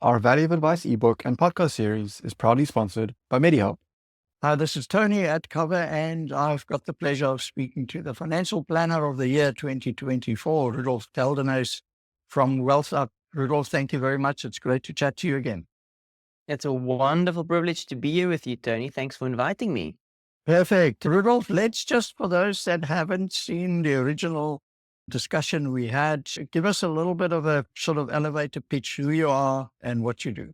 Our Value of Advice ebook and podcast series is proudly sponsored by MediHelp. Hi, this is Tony at Cover, and I've got the pleasure of speaking to the Financial Planner of the Year 2024, Rudolph Geldenhuys from WealthUp. Rudolph, thank you very much. It's great to chat to you again. It's a wonderful privilege to be here with you, Tony. Thanks for inviting me. Perfect. Rudolph, let's just, for those that haven't seen the original discussion we had, give us a little bit of a sort of elevator pitch, who you are and what you do.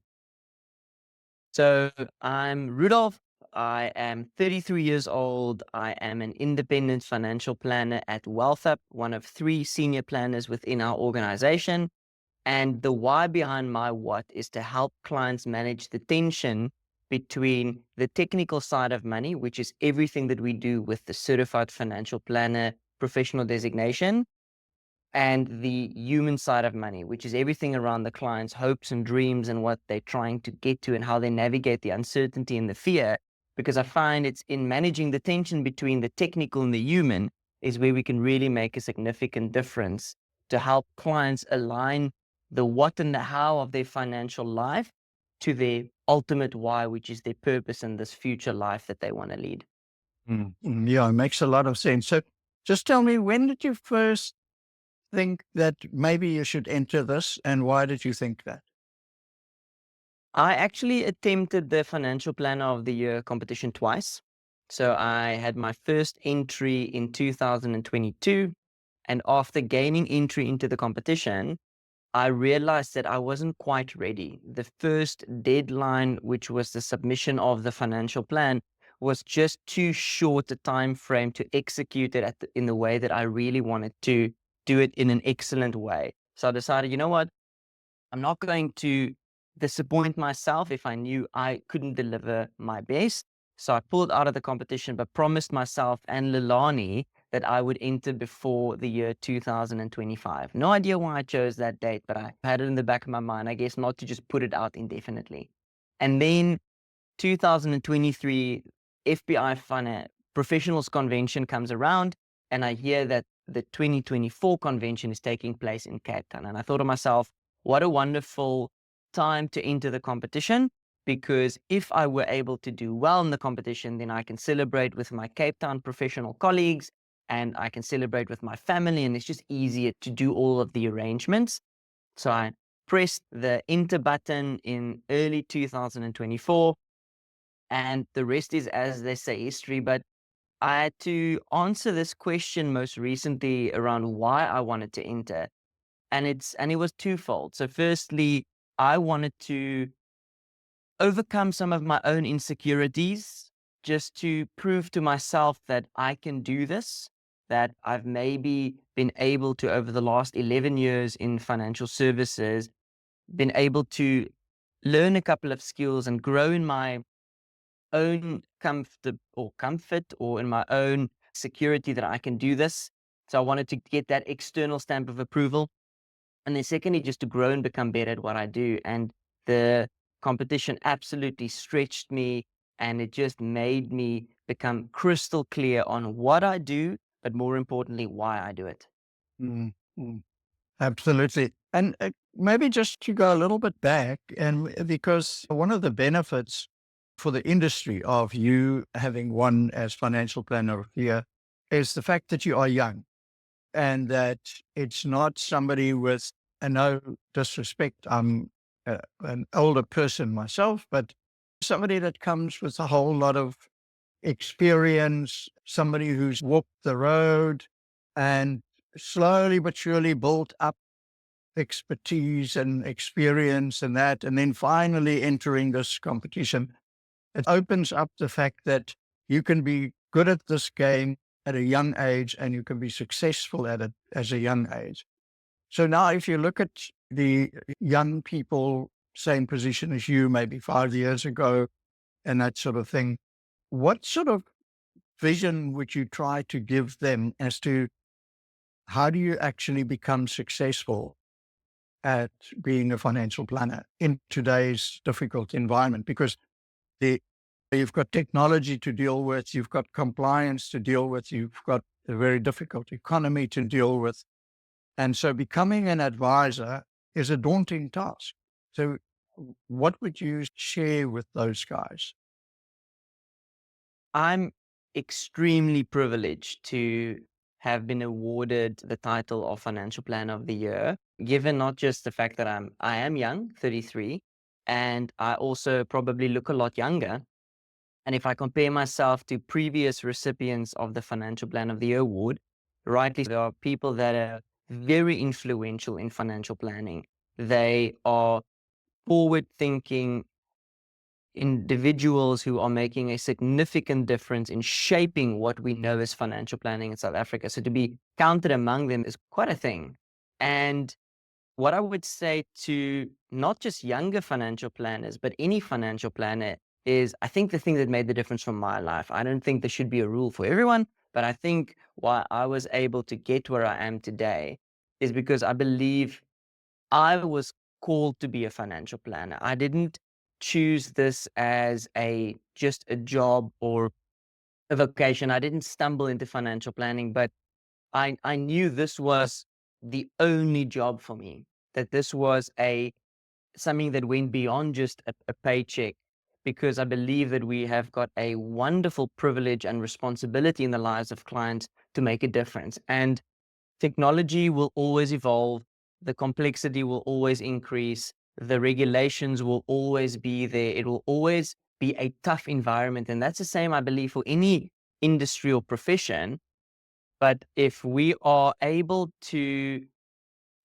So I'm Rudolph. I am 33 years old. I am an independent financial planner at WealthUp, one of 3 senior planners within our organization. And the why behind my what is to help clients manage the tension between the technical side of money, which is everything that we do with the certified financial planner professional designation, and the human side of money, which is everything around the client's hopes and dreams and what they're trying to get to and how they navigate the uncertainty and the fear. Because I find it's in managing the tension between the technical and the human is where we can really make a significant difference to help clients align the what and the how of their financial life to their ultimate why, which is their purpose in this future life that they want to lead. Yeah, it makes a lot of sense. So just tell me, when did you first think that maybe you should enter this, and why did you think that? I actually attempted the Financial Planner of the Year competition twice. So I had my first entry in 2022. And after gaining entry into the competition, I realized that I wasn't quite ready. The first deadline, which was the submission of the financial plan, was just too short a time frame to execute it in the way that I really wanted to do it in an excellent way. So I decided, you know what? I'm not going to disappoint myself if I knew I couldn't deliver my best. So I pulled out of the competition, but promised myself and Lilani that I would enter before the year 2025. No idea why I chose that date, but I had it in the back of my mind, I guess, not to just put it out indefinitely. And then 2023 FBI Professionals Convention comes around, and I hear that the 2024 convention is taking place in Cape Town. And I thought to myself, what a wonderful time to enter the competition, because if I were able to do well in the competition, then I can celebrate with my Cape Town professional colleagues and I can celebrate with my family, and it's just easier to do all of the arrangements. So I pressed the enter button in early 2024, and the rest is, as they say, history. But I had to answer this question most recently around why I wanted to enter. And it was twofold. So firstly, I wanted to overcome some of my own insecurities, just to prove to myself that I can do this, that I've maybe been able to, over the last 11 years in financial services, been able to learn a couple of skills and grow in my own comfort or in my own security that I can do this. So I wanted to get that external stamp of approval. And then secondly, just to grow and become better at what I do. And the competition absolutely stretched me, and it just made me become crystal clear on what I do, but more importantly, why I do it. Mm, mm. Absolutely. And maybe just to go a little bit back, and because one of the benefits for the industry of you having won as financial planner of the year is the fact that you are young, and that it's not somebody with, and no disrespect, I'm an older person myself, but somebody that comes with a whole lot of experience, somebody who's walked the road and slowly but surely built up expertise and experience and that, and then finally entering this competition. It opens up the fact that you can be good at this game at a young age, and you can be successful at it as a young age. So now if you look at the young people, same position as you, maybe 5 years ago, and that sort of thing, what sort of vision would you try to give them as to how do you actually become successful at being a financial planner in today's difficult environment? Because you've got technology to deal with, you've got compliance to deal with, you've got a very difficult economy to deal with. And so becoming an advisor is a daunting task. So what would you share with those guys? I'm extremely privileged to have been awarded the title of Financial Planner of the Year, given not just the fact that I am young, 33, and I also probably look a lot younger. And if I compare myself to previous recipients of the Financial Plan of the Year award, rightly, there are people that are very influential in financial planning. They are forward thinking individuals who are making a significant difference in shaping what we know as financial planning in South Africa. So to be counted among them is quite a thing. And what I would say to not just younger financial planners, but any financial planner is, I think the thing that made the difference from my life, I don't think there should be a rule for everyone, but I think why I was able to get where I am today is because I believe I was called to be a financial planner. I didn't choose this as just a job or a vocation. I didn't stumble into financial planning, but I knew this was the only job for me, that this was something that went beyond just a paycheck, because I believe that we have got a wonderful privilege and responsibility in the lives of clients to make a difference. And technology will always evolve, the complexity will always increase, the regulations will always be there. It will always be a tough environment. And that's the same, I believe, for any industry or profession. But if we are able to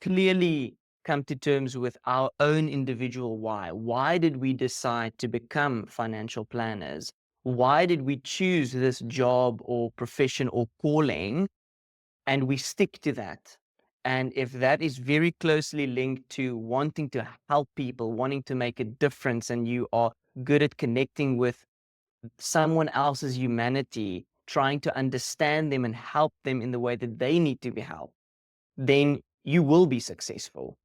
clearly come to terms with our own individual why did we decide to become financial planners? Why did we choose this job or profession or calling? And we stick to that. And if that is very closely linked to wanting to help people, wanting to make a difference, and you are good at connecting with someone else's humanity, trying to understand them and help them in the way that they need to be helped, then you will be successful.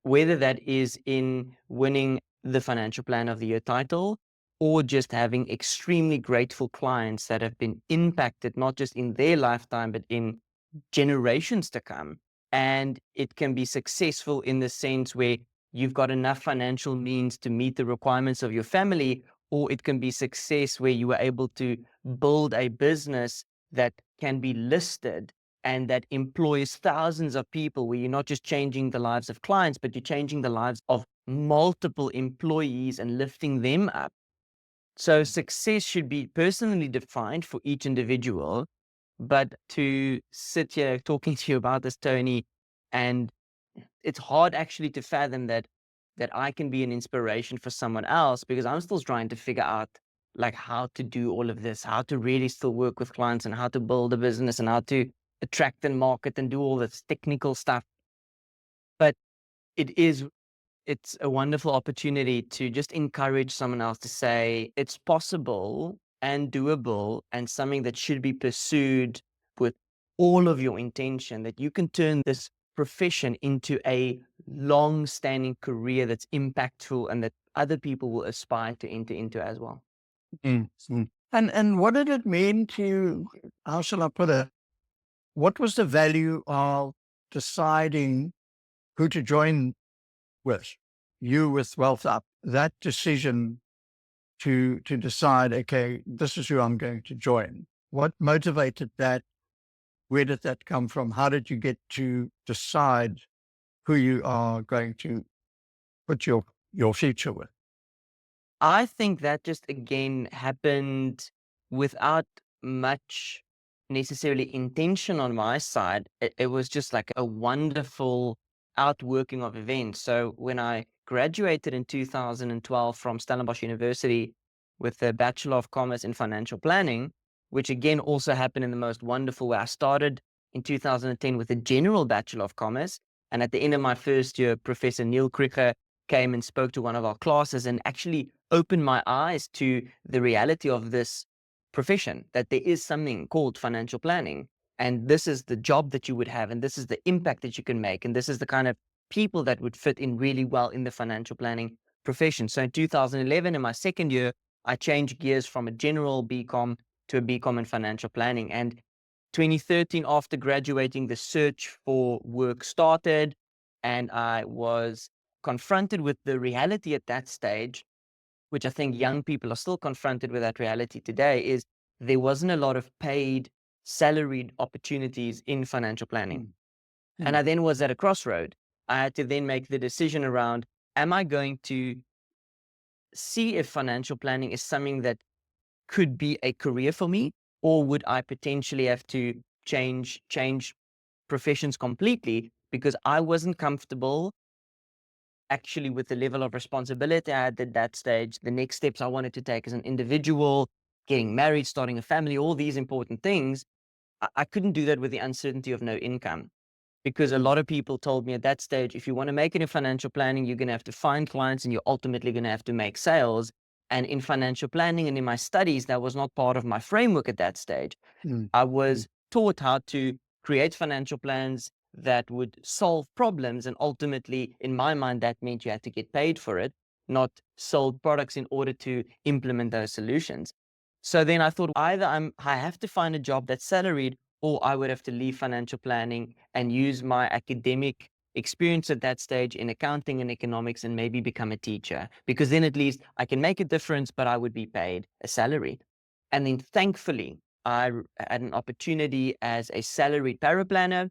Whether that is in winning the Financial Plan of the Year title or just having extremely grateful clients that have been impacted, not just in their lifetime, but in generations to come. And it can be successful in the sense where you've got enough financial means to meet the requirements of your family, or it can be success where you are able to build a business that can be listed and that employs thousands of people, where you're not just changing the lives of clients, but you're changing the lives of multiple employees and lifting them up. So success should be personally defined for each individual. But to sit here talking to you about this, Tony, and it's hard actually to fathom that I can be an inspiration for someone else, because I'm still trying to figure out like how to do all of this, how to really still work with clients and how to build a business and how to attract and market and do all this technical stuff. But it's a wonderful opportunity to just encourage someone else to say it's possible and doable and something that should be pursued with all of your intention, that you can turn this profession into a long-standing career that's impactful and that other people will aspire to enter into as well. Mm, mm. And what did it mean to you? How shall I put it? What was the value of deciding who to join with? You with WealthUp, that decision to decide, okay, this is who I'm going to join. What motivated that? Where did that come from? How did you get to decide who you are going to put your future with? I think that just again happened without much necessarily intention on my side. It was just like a wonderful outworking of events. So when I graduated in 2012 from Stellenbosch University with a Bachelor of Commerce in Financial Planning, which again also happened in the most wonderful way. I started in 2010 with a general Bachelor of Commerce. And at the end of my first year, Professor Neil Kricher came and spoke to one of our classes and actually opened my eyes to the reality of this profession, that there is something called financial planning. And this is the job that you would have, and this is the impact that you can make, and this is the kind of people that would fit in really well in the financial planning profession. So in 2011, in my second year, I changed gears from a general BCom to a BCom in financial planning. And 2013, after graduating, the search for work started, and I was confronted with the reality at that stage, which I think young people are still confronted with that reality today, is there wasn't a lot of paid salaried opportunities in financial planning. And I then was at a crossroad. I had to then make the decision around, am I going to see if financial planning is something that could be a career for me, or would I potentially have to change professions completely because I wasn't comfortable actually with the level of responsibility I had at that stage, the next steps I wanted to take as an individual, getting married, starting a family, all these important things. I couldn't do that with the uncertainty of no income, because a lot of people told me at that stage, if you want to make it in financial planning, you're going to have to find clients and you're ultimately going to have to make sales. And in financial planning and in my studies, that was not part of my framework at that stage. I was taught how to create financial plans that would solve problems. And ultimately, in my mind, that meant you had to get paid for it, not sold products in order to implement those solutions. So then I thought either I have to find a job that's salaried, or I would have to leave financial planning and use my academic experience at that stage in accounting and economics and maybe become a teacher, because then at least I can make a difference, but I would be paid a salary. And then thankfully, had an opportunity as a salaried paraplanner.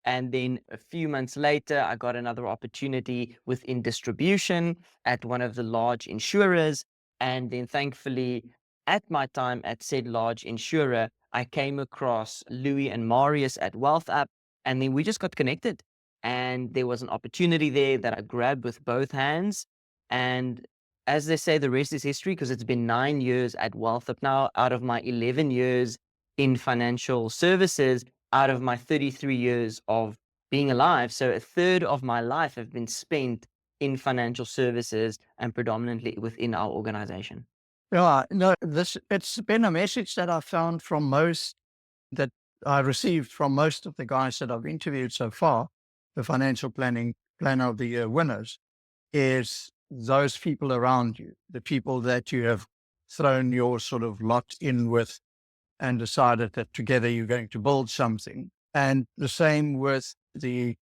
And then a few months later, I got another opportunity within distribution at one of the large insurers. And then thankfully, at my time at said large insurer, I came across Louis and Marius at WealthUp. And then we just got connected. And there was an opportunity there that I grabbed with both hands. And as they say, the rest is history, because it's been 9 years at WealthUp now, out of my 11 years in financial services, out of my 33 years of being alive. So a third of my life have been spent in financial services and predominantly within our organization. Yeah, no, it's been a message that I found from that I received from most of the guys that I've interviewed so far, the financial planner of the year winners, is those people around you, the people that you have thrown your sort of lot in with and decided that together you're going to build something. And the same with the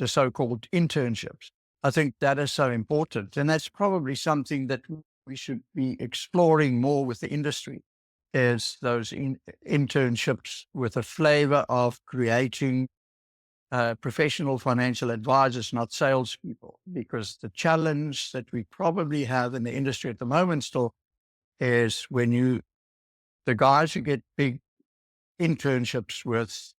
so-called internships. I think that is so important. And that's probably something that we should be exploring more with the industry, is those internships with a flavor of creating professional financial advisors, not salespeople. Because the challenge that we probably have in the industry at the moment still is the guys who get big internships with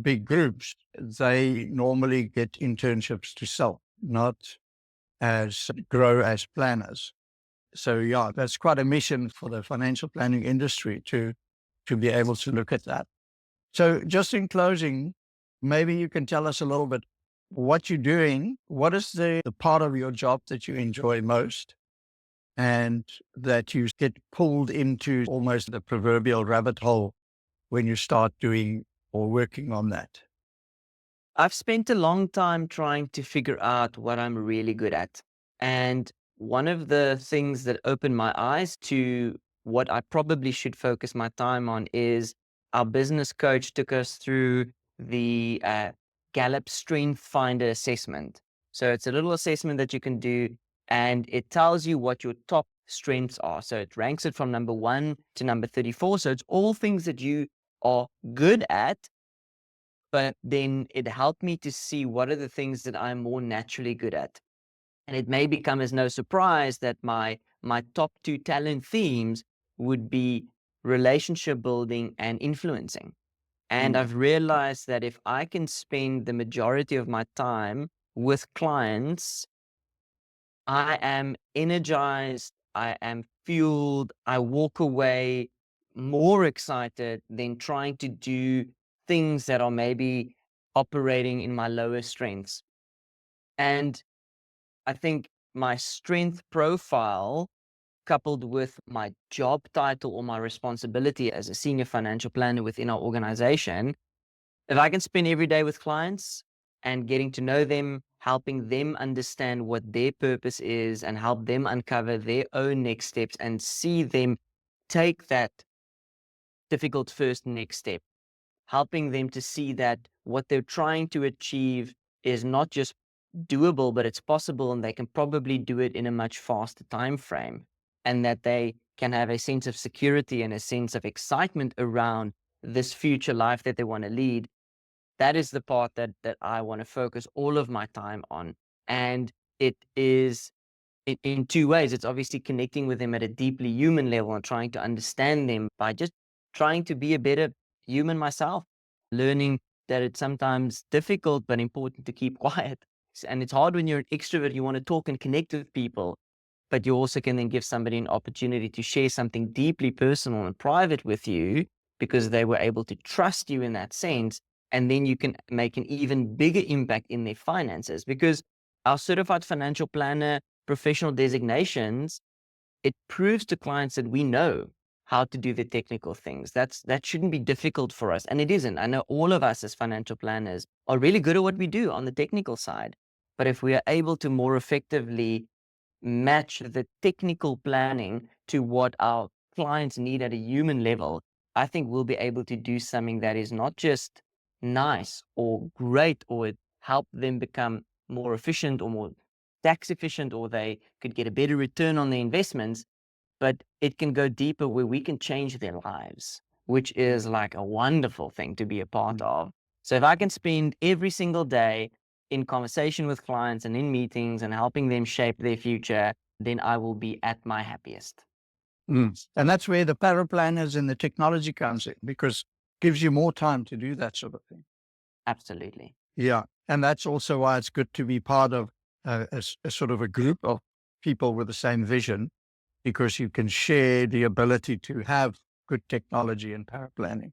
big groups, they normally get internships to sell, not as grow as planners. So yeah, that's quite a mission for the financial planning industry to be able to look at that. So just in closing, maybe you can tell us a little bit what you're doing. What is the part of your job that you enjoy most and that you get pulled into almost the proverbial rabbit hole when you start doing or working on that? I've spent a long time trying to figure out what I'm really good at. And one of the things that opened my eyes to what I probably should focus my time on is our business coach took us through the Gallup Strength Finder assessment. So it's a little assessment that you can do, and it tells you what your top strengths are. So it ranks it from number 1 to number 34. So it's all things that you are good at, but then it helped me to see what are the things that I'm more naturally good at. And it may become as no surprise that my top 2 talent themes would be relationship building and influencing. And I've realized that if I can spend the majority of my time with clients, I am energized, I am fueled, I walk away more excited than trying to do things that are maybe operating in my lower strengths. And I think my strength profile, coupled with my job title or my responsibility as a senior financial planner within our organization, if I can spend every day with clients and getting to know them, helping them understand what their purpose is and help them uncover their own next steps and see them take that difficult first next step, helping them to see that what they're trying to achieve is not just doable, but it's possible, and they can probably do it in a much faster time frame, and that they can have a sense of security and a sense of excitement around this future life that they want to lead. That is the part that I want to focus all of my time on. And it is in two ways. It's obviously connecting with them at a deeply human level and trying to understand them by just trying to be a better human myself, learning that it's sometimes difficult but important to keep quiet. And it's hard when you're an extrovert, you want to talk and connect with people, but you also can then give somebody an opportunity to share something deeply personal and private with you because they were able to trust you in that sense. And then you can make an even bigger impact in their finances, because our certified financial planner professional designations, it proves to clients that we know how to do the technical things. That shouldn't be difficult for us. And it isn't. I know all of us as financial planners are really good at what we do on the technical side. But if we are able to more effectively match the technical planning to what our clients need at a human level, I think we'll be able to do something that is not just nice or great, or help them become more efficient or more tax efficient, or they could get a better return on their investments, but it can go deeper where we can change their lives, which is like a wonderful thing to be a part of. So if I can spend every single day in conversation with clients and in meetings and helping them shape their future, then I will be at my happiest. And that's where the paraplanners and the technology comes in, because it gives you more time to do that sort of thing. Absolutely. Yeah. And that's also why it's good to be part of a sort of a group of people with the same vision, because you can share the ability to have good technology and paraplanning.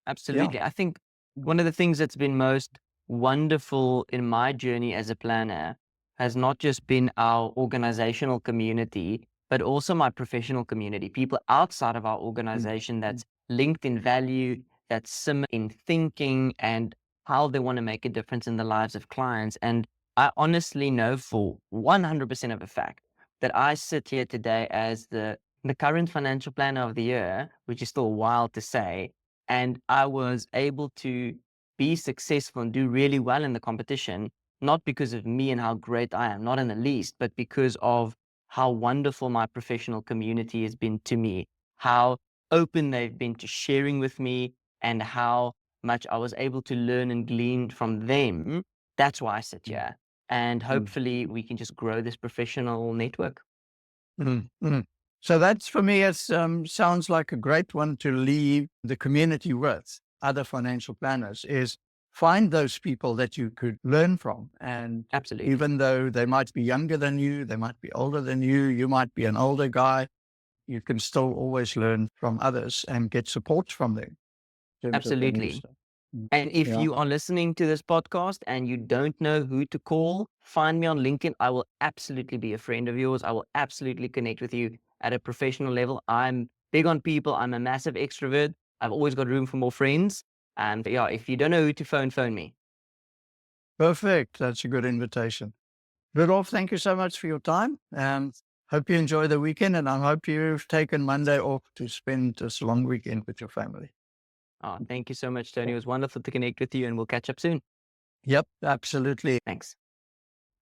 Absolutely. I think one of the things that's been most wonderful in my journey as a planner has not just been our organizational community, but also my professional community, people outside of our organization that's linked in value, that's similar in thinking and how they want to make a difference in the lives of clients. And I honestly know for 100% of a fact that I sit here today as the current financial planner of the year, which is still wild to say, and I was able to be successful and do really well in the competition, not because of me and how great I am, not in the least, but because of how wonderful my professional community has been to me, how open they've been to sharing with me, and how much I was able to learn and glean from them. That's why I sit here. And hopefully we can just grow this professional network. So that's, for me, it sounds like a great one to leave the community with, other financial planners, is find those people that you could learn from. And Absolutely. even though they might be younger than you, they might be older than you might be an older guy, you can still always learn from others and get support from them in terms of the new Absolutely. stuff. And if Yeah. you are listening to this podcast and you don't know who to call, find me on LinkedIn. I will absolutely be a friend of yours. I will absolutely connect with you at a professional level. I'm big on people. I'm a massive extrovert. I've always got room for more friends. And yeah, if you don't know who to phone me. Perfect. That's a good invitation. Rudolph, thank you so much for your time. Hope you enjoy the weekend, and I hope you've taken Monday off to spend this long weekend with your family. Oh, thank you so much, Tony. It was wonderful to connect with you, and we'll catch up soon. Yep, absolutely. Thanks.